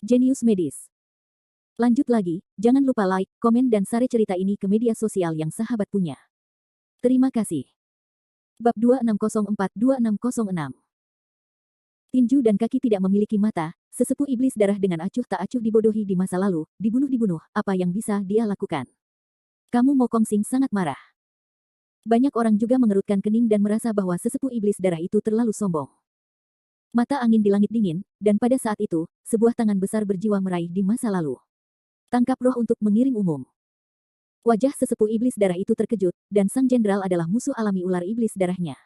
Jenius medis. Lanjut lagi, jangan lupa like, komen dan share cerita ini ke media sosial yang sahabat punya. Terima kasih. Bab 2604-2606. Tinju dan kaki tidak memiliki mata, sesepuh iblis darah dengan acuh tak acuh dibodohi di masa lalu, dibunuh, apa yang bisa dia lakukan? Kamu Mo Kongsing sangat marah. Banyak orang juga mengerutkan kening dan merasa bahwa sesepuh iblis darah itu terlalu sombong. Mata angin di langit dingin, dan pada saat itu, sebuah tangan besar berjiwa meraih di masa lalu. Tangkap roh untuk mengiring umum. Wajah sesepuh iblis darah itu terkejut, dan sang jenderal adalah musuh alami ular iblis darahnya.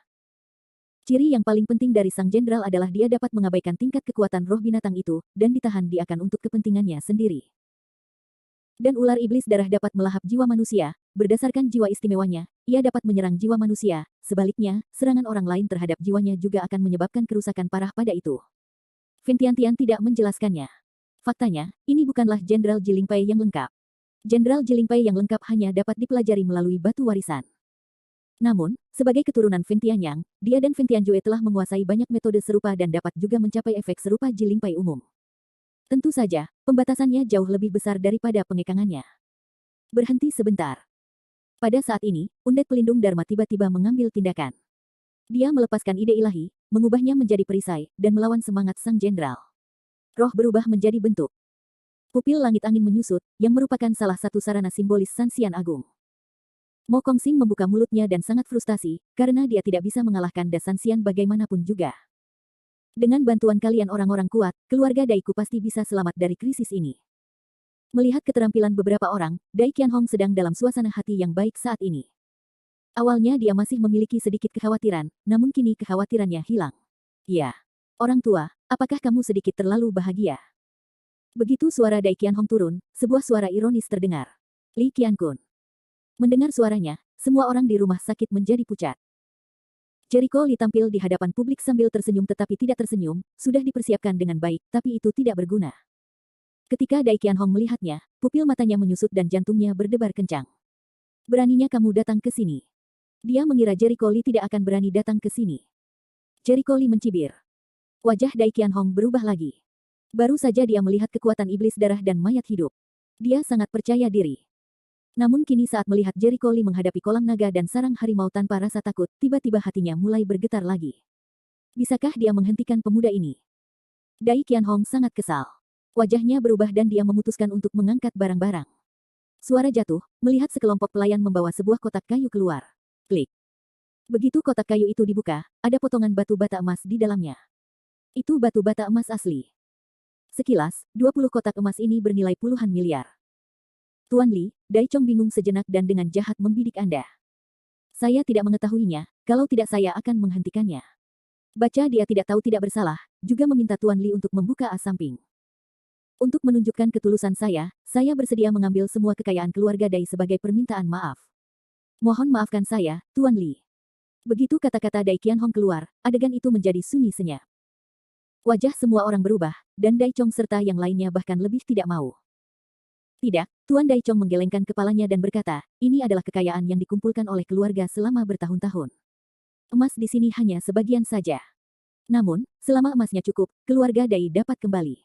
Ciri yang paling penting dari sang jenderal adalah dia dapat mengabaikan tingkat kekuatan roh binatang itu, dan ditahan dia akan untuk kepentingannya sendiri. Dan ular iblis darah dapat melahap jiwa manusia, berdasarkan jiwa istimewanya, ia dapat menyerang jiwa manusia, sebaliknya, serangan orang lain terhadap jiwanya juga akan menyebabkan kerusakan parah pada itu. Fen Tiantian tidak menjelaskannya. Faktanya, ini bukanlah Jenderal Jilingpai yang lengkap. Jenderal Jilingpai yang lengkap hanya dapat dipelajari melalui batu warisan. Namun, sebagai keturunan Fen Tianyang, dia dan Fen Tianjue telah menguasai banyak metode serupa dan dapat juga mencapai efek serupa Jilingpai umum. Tentu saja, pembatasannya jauh lebih besar daripada pengekangannya. Berhenti sebentar. Pada saat ini, Undet Pelindung Dharma tiba-tiba mengambil tindakan. Dia melepaskan ide ilahi, mengubahnya menjadi perisai, dan melawan semangat sang jenderal. Roh berubah menjadi bentuk. Pupil langit angin menyusut, yang merupakan salah satu sarana simbolis Sanxian Agung. Mo Kongsing membuka mulutnya dan sangat frustasi, karena dia tidak bisa mengalahkan Das Sanxian bagaimanapun juga. Dengan bantuan kalian orang-orang kuat, keluarga Daiku pasti bisa selamat dari krisis ini. Melihat keterampilan beberapa orang, Dai Qianhong sedang dalam suasana hati yang baik saat ini. Awalnya dia masih memiliki sedikit kekhawatiran, namun kini kekhawatirannya hilang. Ya, orang tua, apakah kamu sedikit terlalu bahagia? Begitu suara Dai Qianhong turun, sebuah suara ironis terdengar. Li Qiankun. Mendengar suaranya, semua orang di rumah sakit menjadi pucat. Jericho Li tampil di hadapan publik sambil tersenyum tetapi tidak tersenyum, sudah dipersiapkan dengan baik, tapi itu tidak berguna. Ketika Dai Qianhong melihatnya, pupil matanya menyusut dan jantungnya berdebar kencang. Beraninya kamu datang ke sini. Dia mengira Jericho Li tidak akan berani datang ke sini. Jericho Li mencibir. Wajah Dai Qianhong berubah lagi. Baru saja dia melihat kekuatan iblis darah dan mayat hidup. Dia sangat percaya diri. Namun kini saat melihat Jericho Li menghadapi kolam naga dan sarang harimau tanpa rasa takut, tiba-tiba hatinya mulai bergetar lagi. Bisakah dia menghentikan pemuda ini? Dai Qianhong sangat kesal. Wajahnya berubah dan dia memutuskan untuk mengangkat barang-barang. Suara jatuh, melihat sekelompok pelayan membawa sebuah kotak kayu keluar. Klik. Begitu kotak kayu itu dibuka, ada potongan batu bata emas di dalamnya. Itu batu bata emas asli. Sekilas, 20 kotak emas ini bernilai puluhan miliar. Tuan Li, Dai Chong bingung sejenak dan dengan jahat membidik Anda. Saya tidak mengetahuinya, kalau tidak saya akan menghentikannya. Baca dia tidak tahu tidak bersalah, juga meminta Tuan Li untuk membuka as samping. Untuk menunjukkan ketulusan saya bersedia mengambil semua kekayaan keluarga Dai sebagai permintaan maaf. Mohon maafkan saya, Tuan Li. Begitu kata-kata Dai Qianhong keluar, adegan itu menjadi sunyi senyap. Wajah semua orang berubah, dan Dai Chong serta yang lainnya bahkan lebih tidak mau. Tidak, Tuan Dai Chong menggelengkan kepalanya dan berkata, ini adalah kekayaan yang dikumpulkan oleh keluarga selama bertahun-tahun. Emas di sini hanya sebagian saja. Namun, selama emasnya cukup, keluarga Dai dapat kembali.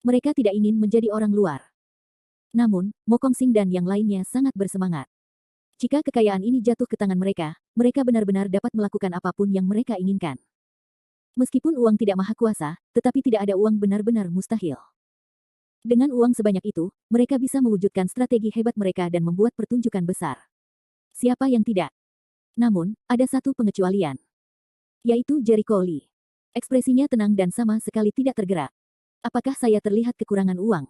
Mereka tidak ingin menjadi orang luar. Namun, Mo Kongsing dan yang lainnya sangat bersemangat. Jika kekayaan ini jatuh ke tangan mereka, mereka benar-benar dapat melakukan apapun yang mereka inginkan. Meskipun uang tidak maha kuasa, tetapi tidak ada uang benar-benar mustahil. Dengan uang sebanyak itu, mereka bisa mewujudkan strategi hebat mereka dan membuat pertunjukan besar. Siapa yang tidak? Namun, ada satu pengecualian. Yaitu Jericho Li. Ekspresinya tenang dan sama sekali tidak tergerak. Apakah saya terlihat kekurangan uang?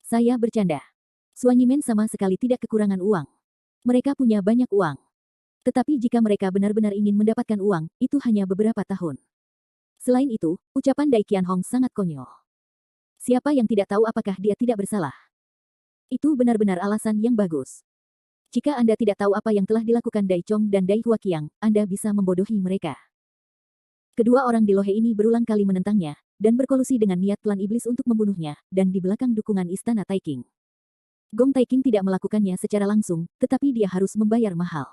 Saya bercanda. Suanyimen sama sekali tidak kekurangan uang. Mereka punya banyak uang. Tetapi jika mereka benar-benar ingin mendapatkan uang, itu hanya beberapa tahun. Selain itu, ucapan Dai Qianhong sangat konyol. Siapa yang tidak tahu apakah dia tidak bersalah? Itu benar-benar alasan yang bagus. Jika Anda tidak tahu apa yang telah dilakukan Dai Chong dan Dai Huaqiang, Anda bisa membodohi mereka. Kedua orang di lohe ini berulang kali menentangnya, dan berkolusi dengan niat plan iblis untuk membunuhnya, dan di belakang dukungan Istana Taiking. Gong Taiking tidak melakukannya secara langsung, tetapi dia harus membayar mahal.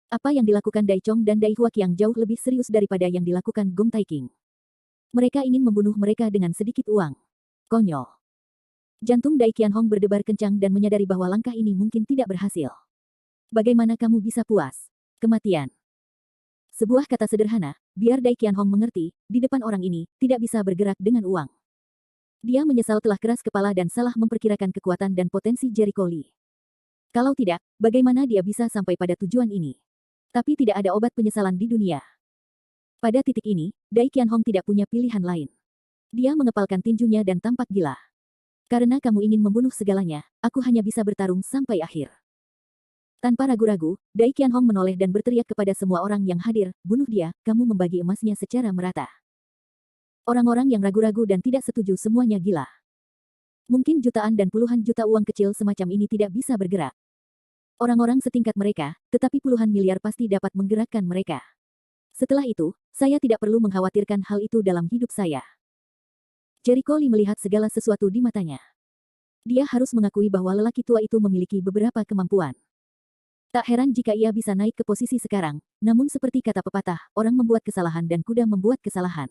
Apa yang dilakukan Dai Chong dan Dai Huaqiang jauh lebih serius daripada yang dilakukan Gong Taiking. Mereka ingin membunuh mereka dengan sedikit uang. Konyol. Jantung Dai Qianhong berdebar kencang dan menyadari bahwa langkah ini mungkin tidak berhasil. Bagaimana kamu bisa puas? Kematian. Sebuah kata sederhana, biar Dai Qianhong mengerti, di depan orang ini, tidak bisa bergerak dengan uang. Dia menyesal telah keras kepala dan salah memperkirakan kekuatan dan potensi Jericho Lee. Kalau tidak, bagaimana dia bisa sampai pada tujuan ini? Tapi tidak ada obat penyesalan di dunia. Pada titik ini, Dai Qianhong tidak punya pilihan lain. Dia mengepalkan tinjunya dan tampak gila. Karena kamu ingin membunuh segalanya, aku hanya bisa bertarung sampai akhir. Tanpa ragu-ragu, Dai Qianhong menoleh dan berteriak kepada semua orang yang hadir, bunuh dia, kamu membagi emasnya secara merata. Orang-orang yang ragu-ragu dan tidak setuju semuanya gila. Mungkin jutaan dan puluhan juta uang kecil semacam ini tidak bisa bergerak. Orang-orang setingkat mereka, tetapi puluhan miliar pasti dapat menggerakkan mereka. Setelah itu, saya tidak perlu mengkhawatirkan hal itu dalam hidup saya. Jericho Lee melihat segala sesuatu di matanya. Dia harus mengakui bahwa lelaki tua itu memiliki beberapa kemampuan. Tak heran jika ia bisa naik ke posisi sekarang, namun seperti kata pepatah, orang membuat kesalahan dan kuda membuat kesalahan.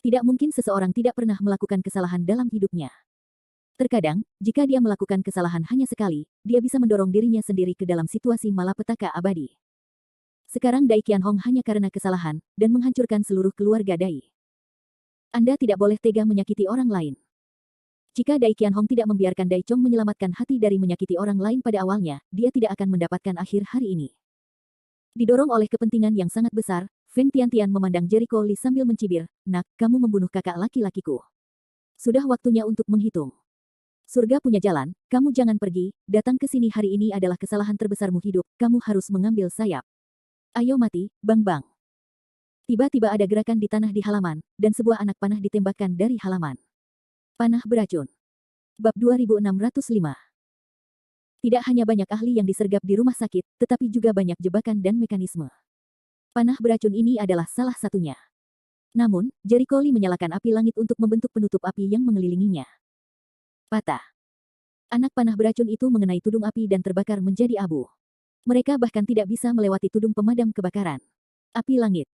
Tidak mungkin seseorang tidak pernah melakukan kesalahan dalam hidupnya. Terkadang, jika dia melakukan kesalahan hanya sekali, dia bisa mendorong dirinya sendiri ke dalam situasi malapetaka abadi. Sekarang Dai Qianhong hanya karena kesalahan, dan menghancurkan seluruh keluarga Dai. Anda tidak boleh tega menyakiti orang lain. Jika Dai Qianhong tidak membiarkan Dai Chong menyelamatkan hati dari menyakiti orang lain pada awalnya, dia tidak akan mendapatkan akhir hari ini. Didorong oleh kepentingan yang sangat besar, Feng Tiantian memandang Jericho Lee sambil mencibir, "Nak, kamu membunuh kakak laki-lakiku. Sudah waktunya untuk menghitung. Surga punya jalan, kamu jangan pergi, datang ke sini hari ini adalah kesalahan terbesarmu hidup, kamu harus mengambil sayap. Ayo mati, bang-bang." Tiba-tiba ada gerakan di tanah di halaman, dan sebuah anak panah ditembakkan dari halaman. Panah beracun. Bab 2605. Tidak hanya banyak ahli yang disergap di rumah sakit, tetapi juga banyak jebakan dan mekanisme. Panah beracun ini adalah salah satunya. Namun, Jericho Lee menyalakan api langit untuk membentuk penutup api yang mengelilinginya. Patah. Anak panah beracun itu mengenai tudung api dan terbakar menjadi abu. Mereka bahkan tidak bisa melewati tudung pemadam kebakaran. Api langit.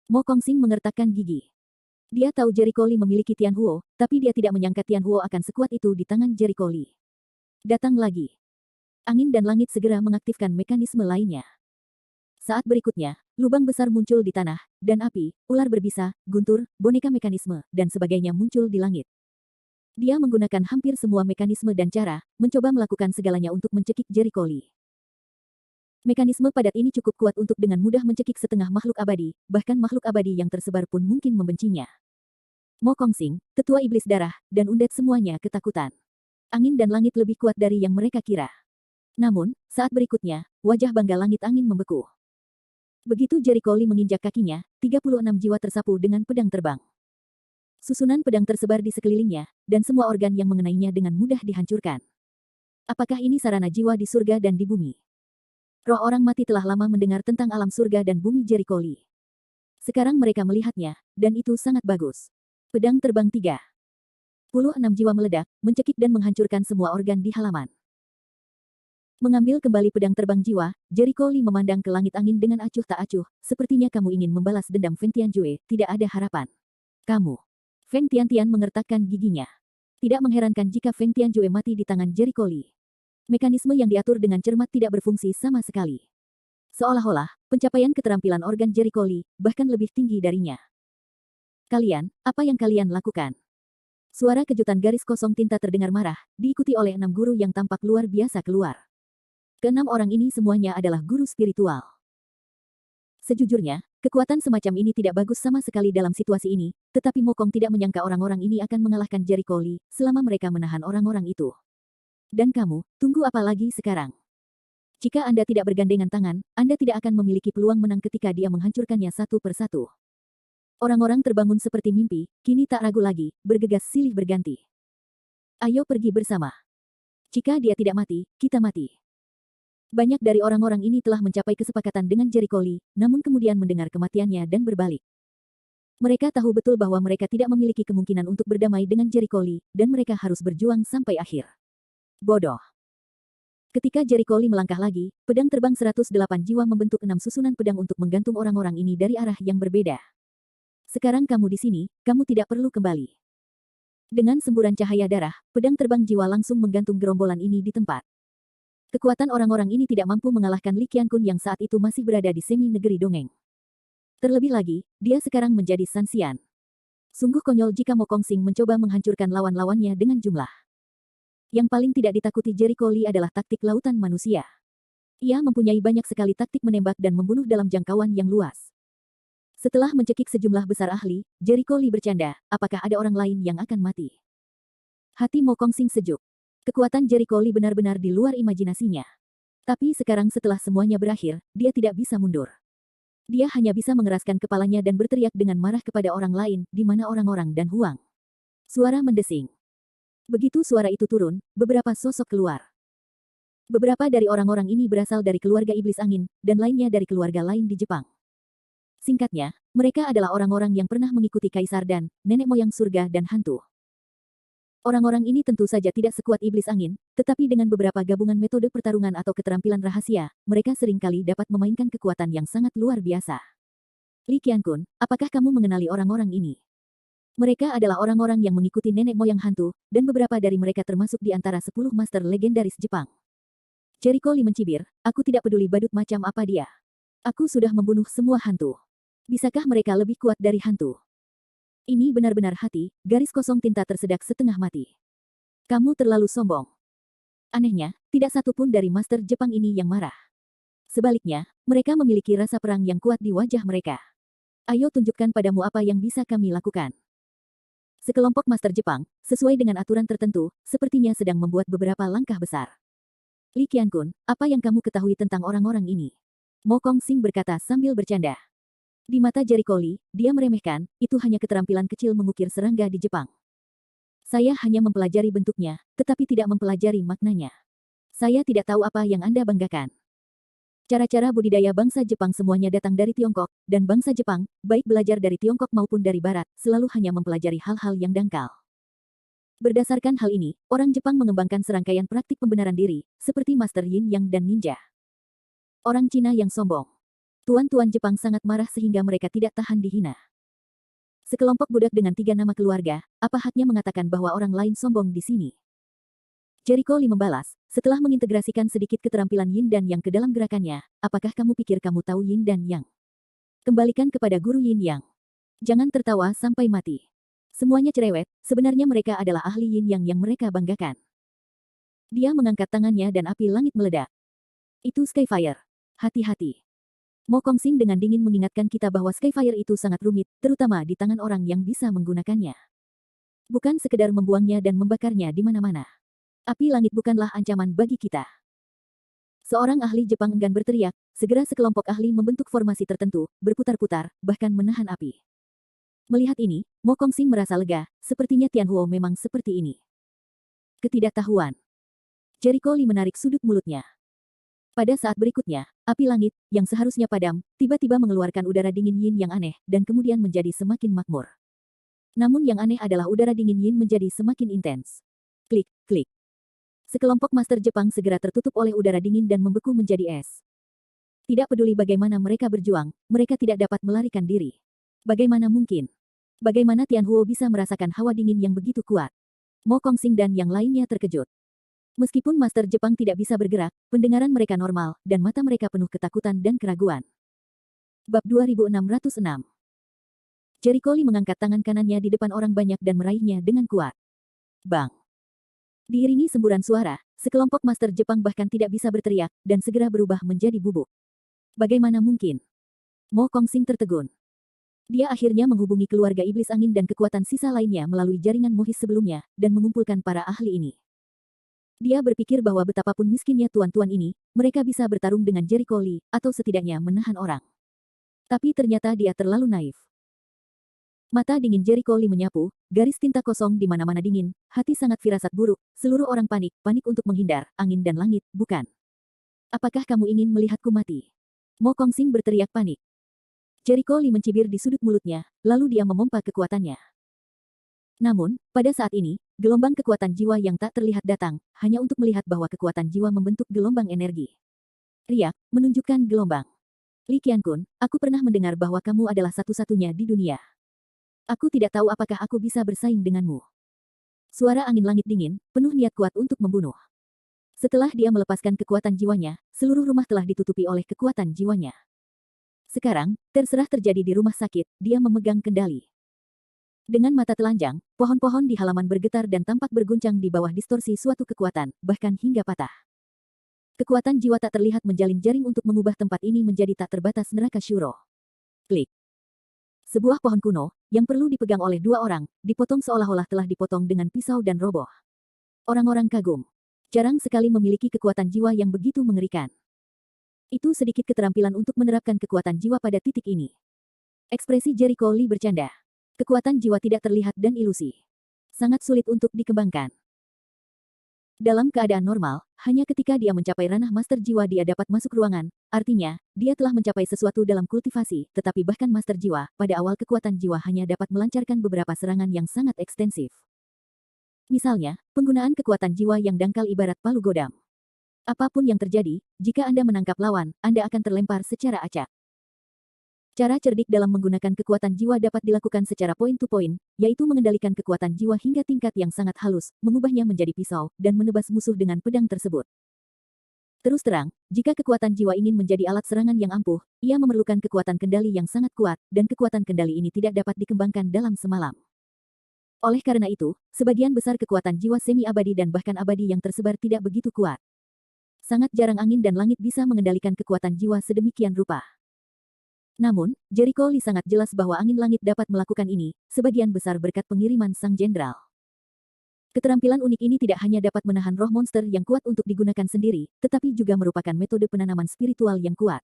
Mo Kongsing mengertakkan gigi. Dia tahu Jericho Lee memiliki Tianhuo, tapi dia tidak menyangka Tianhuo akan sekuat itu di tangan Jericho Lee. Datang lagi. Angin dan langit segera mengaktifkan mekanisme lainnya. Saat berikutnya, lubang besar muncul di tanah, dan api, ular berbisa, guntur, boneka mekanisme, dan sebagainya muncul di langit. Dia menggunakan hampir semua mekanisme dan cara, mencoba melakukan segalanya untuk mencekik Jericho Lee. Mekanisme padat ini cukup kuat untuk dengan mudah mencekik setengah makhluk abadi, bahkan makhluk abadi yang tersebar pun mungkin membencinya. Mo Kongsing, tetua iblis darah, dan undead semuanya ketakutan. Angin dan langit lebih kuat dari yang mereka kira. Namun, saat berikutnya, wajah bangga langit angin membeku. Begitu Jericho Lee menginjak kakinya, 36 jiwa tersapu dengan pedang terbang. Susunan pedang tersebar di sekelilingnya, dan semua organ yang mengenainya dengan mudah dihancurkan. Apakah ini sarana jiwa di surga dan di bumi? Roh orang mati telah lama mendengar tentang alam surga dan bumi Jericho Lee. Sekarang mereka melihatnya, dan itu sangat bagus. Pedang terbang 36 jiwa meledak, mencekik dan menghancurkan semua organ di halaman. Mengambil kembali pedang terbang jiwa, Jericho Lee memandang ke langit angin dengan acuh tak acuh, sepertinya kamu ingin membalas dendam Feng Tianjue, tidak ada harapan. Kamu. Feng Tiantian mengertakkan giginya. Tidak mengherankan jika Feng Tianjue mati di tangan Jericho Lee. Mekanisme yang diatur dengan cermat tidak berfungsi sama sekali. Seolah-olah, pencapaian keterampilan organ Jericho Lee, bahkan lebih tinggi darinya. Kalian, apa yang kalian lakukan? Suara kejutan garis kosong tinta terdengar marah, diikuti oleh 6 guru yang tampak luar biasa keluar. Keenam orang ini semuanya adalah guru spiritual. Sejujurnya, kekuatan semacam ini tidak bagus sama sekali dalam situasi ini, tetapi Mo Kong tidak menyangka orang-orang ini akan mengalahkan Jericho Lee, selama mereka menahan orang-orang itu. Dan kamu, tunggu apa lagi sekarang? Jika Anda tidak bergandengan tangan, Anda tidak akan memiliki peluang menang ketika dia menghancurkannya satu persatu. Orang-orang terbangun seperti mimpi, kini tak ragu lagi, bergegas silih berganti. Ayo pergi bersama. Jika dia tidak mati, kita mati. Banyak dari orang-orang ini telah mencapai kesepakatan dengan Jericho Lee, namun kemudian mendengar kematiannya dan berbalik. Mereka tahu betul bahwa mereka tidak memiliki kemungkinan untuk berdamai dengan Jericho Lee, dan mereka harus berjuang sampai akhir. Bodoh. Ketika Jericho Lee melangkah lagi, pedang terbang 108 jiwa membentuk 6 susunan pedang untuk menggantung orang-orang ini dari arah yang berbeda. Sekarang kamu di sini, kamu tidak perlu kembali. Dengan semburan cahaya darah, pedang terbang jiwa langsung menggantung gerombolan ini di tempat. Kekuatan orang-orang ini tidak mampu mengalahkan Li Qiankun yang saat itu masih berada di semi-negeri dongeng. Terlebih lagi, dia sekarang menjadi Sanxian. Sungguh konyol jika Mo Kongsing mencoba menghancurkan lawan-lawannya dengan jumlah. Yang paling tidak ditakuti Jericho Lee adalah taktik lautan manusia. Ia mempunyai banyak sekali taktik menembak dan membunuh dalam jangkauan yang luas. Setelah mencekik sejumlah besar ahli, Jericho Lee bercanda, apakah ada orang lain yang akan mati? Hati Mo Kongsing sejuk. Kekuatan Jericho Lee benar-benar di luar imajinasinya. Tapi sekarang setelah semuanya berakhir, dia tidak bisa mundur. Dia hanya bisa mengeraskan kepalanya dan berteriak dengan marah kepada orang lain, di mana orang-orang dan Huang. Suara mendesing. Begitu suara itu turun, beberapa sosok keluar. Beberapa dari orang-orang ini berasal dari keluarga iblis angin, dan lainnya dari keluarga lain di Jepang. Singkatnya, mereka adalah orang-orang yang pernah mengikuti kaisar dan nenek moyang surga dan hantu. Orang-orang ini tentu saja tidak sekuat iblis angin, tetapi dengan beberapa gabungan metode pertarungan atau keterampilan rahasia, mereka seringkali dapat memainkan kekuatan yang sangat luar biasa. Li Qiankun, apakah kamu mengenali orang-orang ini? Mereka adalah orang-orang yang mengikuti nenek moyang hantu, dan beberapa dari mereka termasuk di antara 10 master legendaris Jepang. Jericho Lee mencibir, aku tidak peduli badut macam apa dia. Aku sudah membunuh semua hantu. Bisakah mereka lebih kuat dari hantu? Ini benar-benar hati, garis kosong tinta tersedak setengah mati. Kamu terlalu sombong. Anehnya, tidak satu pun dari master Jepang ini yang marah. Sebaliknya, mereka memiliki rasa perang yang kuat di wajah mereka. Ayo tunjukkan padamu apa yang bisa kami lakukan. Sekelompok master Jepang, sesuai dengan aturan tertentu, sepertinya sedang membuat beberapa langkah besar. Li Qiankun, apa yang kamu ketahui tentang orang-orang ini? Mo Kongsing berkata sambil bercanda. Di mata Jericho Lee, dia meremehkan, itu hanya keterampilan kecil mengukir serangga di Jepang. Saya hanya mempelajari bentuknya, tetapi tidak mempelajari maknanya. Saya tidak tahu apa yang Anda banggakan. Cara-cara budidaya bangsa Jepang semuanya datang dari Tiongkok, dan bangsa Jepang, baik belajar dari Tiongkok maupun dari Barat, selalu hanya mempelajari hal-hal yang dangkal. Berdasarkan hal ini, orang Jepang mengembangkan serangkaian praktik pembenaran diri, seperti Master Yin Yang dan Ninja. Orang Cina yang sombong. Tuan-tuan Jepang sangat marah sehingga mereka tidak tahan dihina. Sekelompok budak dengan 3 nama keluarga, apa haknya mengatakan bahwa orang lain sombong di sini? Jericho Lee membalas, setelah mengintegrasikan sedikit keterampilan Yin dan Yang ke dalam gerakannya, apakah kamu pikir kamu tahu Yin dan Yang? Kembalikan kepada guru Yin Yang. Jangan tertawa sampai mati. Semuanya cerewet, sebenarnya mereka adalah ahli Yin Yang yang mereka banggakan. Dia mengangkat tangannya dan api langit meledak. Itu Skyfire. Hati-hati. Mo Kongsing dengan dingin mengingatkan kita bahwa Skyfire itu sangat rumit, terutama di tangan orang yang bisa menggunakannya. Bukan sekedar membuangnya dan membakarnya di mana-mana. Api langit bukanlah ancaman bagi kita. Seorang ahli Jepang enggan berteriak, segera sekelompok ahli membentuk formasi tertentu, berputar-putar, bahkan menahan api. Melihat ini, Mo Kongsing merasa lega, sepertinya Tianhuo memang seperti ini. Ketidaktahuan. Jericho Lee menarik sudut mulutnya. Pada saat berikutnya, api langit, yang seharusnya padam, tiba-tiba mengeluarkan udara dingin Yin yang aneh, dan kemudian menjadi semakin makmur. Namun yang aneh adalah udara dingin Yin menjadi semakin intens. Klik, klik. Sekelompok master Jepang segera tertutup oleh udara dingin dan membeku menjadi es. Tidak peduli bagaimana mereka berjuang, mereka tidak dapat melarikan diri. Bagaimana mungkin? Bagaimana Tianhuo bisa merasakan hawa dingin yang begitu kuat? Mo Kongsing dan yang lainnya terkejut. Meskipun master Jepang tidak bisa bergerak, pendengaran mereka normal, dan mata mereka penuh ketakutan dan keraguan. Bab 2606. Jericho Lee mengangkat tangan kanannya di depan orang banyak dan meraihnya dengan kuat. Bang! Diiringi semburan suara, sekelompok master Jepang bahkan tidak bisa berteriak, dan segera berubah menjadi bubuk. Bagaimana mungkin? Mo Kongsing tertegun. Dia akhirnya menghubungi keluarga iblis angin dan kekuatan sisa lainnya melalui jaringan mohis sebelumnya, dan mengumpulkan para ahli ini. Dia berpikir bahwa betapapun miskinnya tuan-tuan ini, mereka bisa bertarung dengan Jericho Lee, atau setidaknya menahan orang. Tapi ternyata dia terlalu naif. Mata dingin Jericho Lee menyapu, garis tinta kosong di mana-mana dingin, hati sangat firasat buruk, seluruh orang panik, panik untuk menghindar, angin dan langit, bukan. Apakah kamu ingin melihatku mati? Mo Kongsing berteriak panik. Jericho Lee mencibir di sudut mulutnya, lalu dia memompa kekuatannya. Namun, pada saat ini, gelombang kekuatan jiwa yang tak terlihat datang, hanya untuk melihat bahwa kekuatan jiwa membentuk gelombang energi. Riak, menunjukkan gelombang. Li Qiankun, aku pernah mendengar bahwa kamu adalah satu-satunya di dunia. Aku tidak tahu apakah aku bisa bersaing denganmu. Suara angin langit dingin, penuh niat kuat untuk membunuh. Setelah dia melepaskan kekuatan jiwanya, seluruh rumah telah ditutupi oleh kekuatan jiwanya. Sekarang, terserah terjadi di rumah sakit, dia memegang kendali. Dengan mata telanjang, pohon-pohon di halaman bergetar dan tampak berguncang di bawah distorsi suatu kekuatan, bahkan hingga patah. Kekuatan jiwa tak terlihat menjalin jaring untuk mengubah tempat ini menjadi tak terbatas neraka Shuro. Klik. Sebuah pohon kuno, yang perlu dipegang oleh dua orang, dipotong seolah-olah telah dipotong dengan pisau dan roboh. Orang-orang kagum. Jarang sekali memiliki kekuatan jiwa yang begitu mengerikan. Itu sedikit keterampilan untuk menerapkan kekuatan jiwa pada titik ini. Ekspresi Jericho Lee bercanda. Kekuatan jiwa tidak terlihat dan ilusi. Sangat sulit untuk dikembangkan. Dalam keadaan normal, hanya ketika dia mencapai ranah master jiwa dia dapat masuk ruangan, artinya, dia telah mencapai sesuatu dalam kultivasi, tetapi bahkan master jiwa, pada awal kekuatan jiwa hanya dapat melancarkan beberapa serangan yang sangat ekstensif. Misalnya, penggunaan kekuatan jiwa yang dangkal ibarat palu godam. Apapun yang terjadi, jika Anda menangkap lawan, Anda akan terlempar secara acak. Cara cerdik dalam menggunakan kekuatan jiwa dapat dilakukan secara point to point, yaitu mengendalikan kekuatan jiwa hingga tingkat yang sangat halus, mengubahnya menjadi pisau, dan menebas musuh dengan pedang tersebut. Terus terang, jika kekuatan jiwa ingin menjadi alat serangan yang ampuh, ia memerlukan kekuatan kendali yang sangat kuat, dan kekuatan kendali ini tidak dapat dikembangkan dalam semalam. Oleh karena itu, sebagian besar kekuatan jiwa semi-abadi dan bahkan abadi yang tersebar tidak begitu kuat. Sangat jarang angin dan langit bisa mengendalikan kekuatan jiwa sedemikian rupa. Namun, Jericho Lee sangat jelas bahwa angin langit dapat melakukan ini, sebagian besar berkat pengiriman sang jenderal. Keterampilan unik ini tidak hanya dapat menahan roh monster yang kuat untuk digunakan sendiri, tetapi juga merupakan metode penanaman spiritual yang kuat.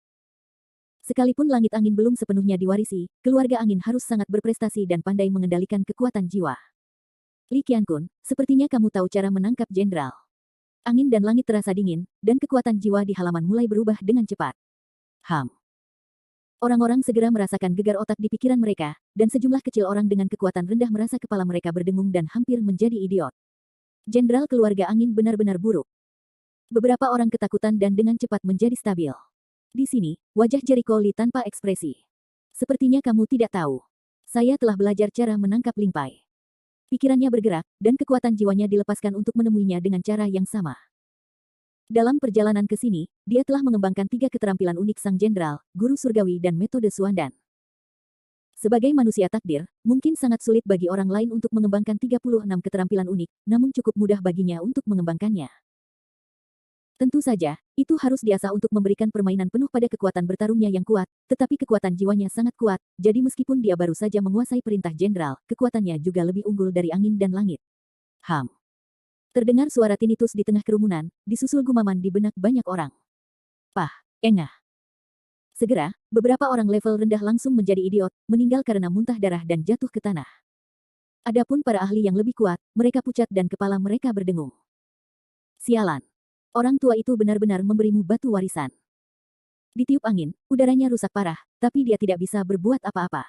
Sekalipun langit angin belum sepenuhnya diwarisi, keluarga angin harus sangat berprestasi dan pandai mengendalikan kekuatan jiwa. Lee Qiankun, sepertinya kamu tahu cara menangkap jenderal. Angin dan langit terasa dingin, dan kekuatan jiwa di halaman mulai berubah dengan cepat. Orang-orang segera merasakan gegar otak di pikiran mereka, dan sejumlah kecil orang dengan kekuatan rendah merasa kepala mereka berdengung dan hampir menjadi idiot. Jenderal keluarga angin benar-benar buruk. Beberapa orang ketakutan dan dengan cepat menjadi stabil. Di sini, wajah Jericho Lee tanpa ekspresi. Sepertinya kamu tidak tahu. Saya telah belajar cara menangkap limpai. Pikirannya bergerak, dan kekuatan jiwanya dilepaskan untuk menemuinya dengan cara yang sama. Dalam perjalanan ke sini, dia telah mengembangkan 3 keterampilan unik sang jenderal, guru surgawi dan metode Suandan. Sebagai manusia takdir, mungkin sangat sulit bagi orang lain untuk mengembangkan 36 keterampilan unik, namun cukup mudah baginya untuk mengembangkannya. Tentu saja, itu harus diasah untuk memberikan permainan penuh pada kekuatan bertarungnya yang kuat, tetapi kekuatan jiwanya sangat kuat, jadi meskipun dia baru saja menguasai perintah jenderal, kekuatannya juga lebih unggul dari angin dan langit. Terdengar suara tinnitus di tengah kerumunan, disusul gumaman di benak banyak orang. Engah. Segera, beberapa orang level rendah langsung menjadi idiot, meninggal karena muntah darah dan jatuh ke tanah. Adapun para ahli yang lebih kuat, mereka pucat dan kepala mereka berdengung. Sialan. Orang tua itu benar-benar memberimu batu warisan. Ditiup angin, udaranya rusak parah, tapi dia tidak bisa berbuat apa-apa.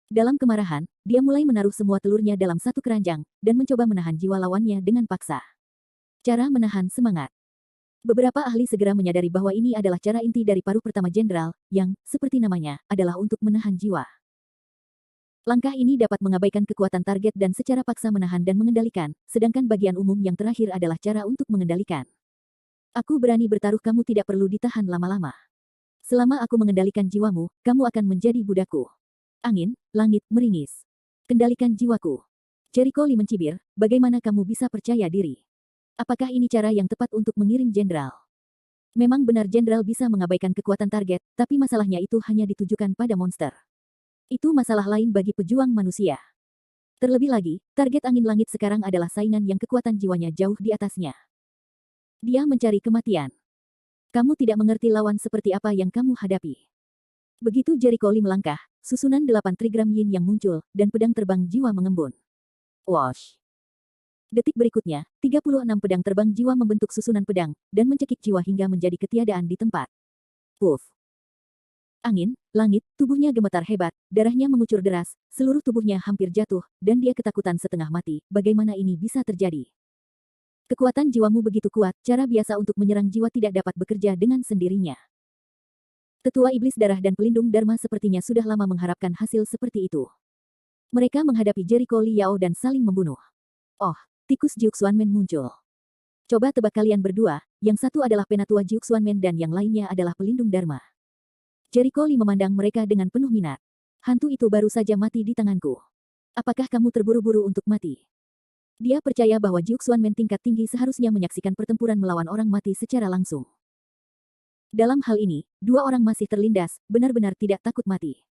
Dalam kemarahan, dia mulai menaruh semua telurnya dalam satu keranjang, dan mencoba menahan jiwa lawannya dengan paksa. Cara menahan semangat. Beberapa ahli segera menyadari bahwa ini adalah cara inti dari paruh pertama jenderal, yang, seperti namanya, adalah untuk menahan jiwa. Langkah ini dapat mengabaikan kekuatan target dan secara paksa menahan dan mengendalikan, sedangkan bagian umum yang terakhir adalah cara untuk mengendalikan. Aku berani bertaruh kamu tidak perlu ditahan lama-lama. Selama aku mengendalikan jiwamu, kamu akan menjadi budakku. Angin, langit, meringis. Kendalikan jiwaku. Jericho Lee mencibir, bagaimana kamu bisa percaya diri? Apakah ini cara yang tepat untuk mengirim jenderal? Memang benar jenderal bisa mengabaikan kekuatan target, tapi masalahnya itu hanya ditujukan pada monster. Itu masalah lain bagi pejuang manusia. Terlebih lagi, target angin langit sekarang adalah saingan yang kekuatan jiwanya jauh di atasnya. Dia mencari kematian. Kamu tidak mengerti lawan seperti apa yang kamu hadapi. Begitu Jericho Lee melangkah, susunan 8 trigram yin yang muncul, dan pedang terbang jiwa mengembun. Wash. Detik berikutnya, 36 pedang terbang jiwa membentuk susunan pedang, dan mencekik jiwa hingga menjadi ketiadaan di tempat. Puff. Angin, langit, tubuhnya gemetar hebat, darahnya mengucur deras, seluruh tubuhnya hampir jatuh, dan dia ketakutan setengah mati. Bagaimana ini bisa terjadi? Kekuatan jiwamu begitu kuat, cara biasa untuk menyerang jiwa tidak dapat bekerja dengan sendirinya. Tetua Iblis Darah dan Pelindung Dharma sepertinya sudah lama mengharapkan hasil seperti itu. Mereka menghadapi Jericho Lee Yao dan saling membunuh. Oh, Tikus Jiuxuanmen muncul. Coba tebak kalian berdua, yang satu adalah penatua Jiuxuanmen dan yang lainnya adalah pelindung Dharma. Jericho Lee memandang mereka dengan penuh minat. Hantu itu baru saja mati di tanganku. Apakah kamu terburu-buru untuk mati? Dia percaya bahwa Jiuxuanmen tingkat tinggi seharusnya menyaksikan pertempuran melawan orang mati secara langsung. Dalam hal ini, dua orang masih terlindas, benar-benar tidak takut mati.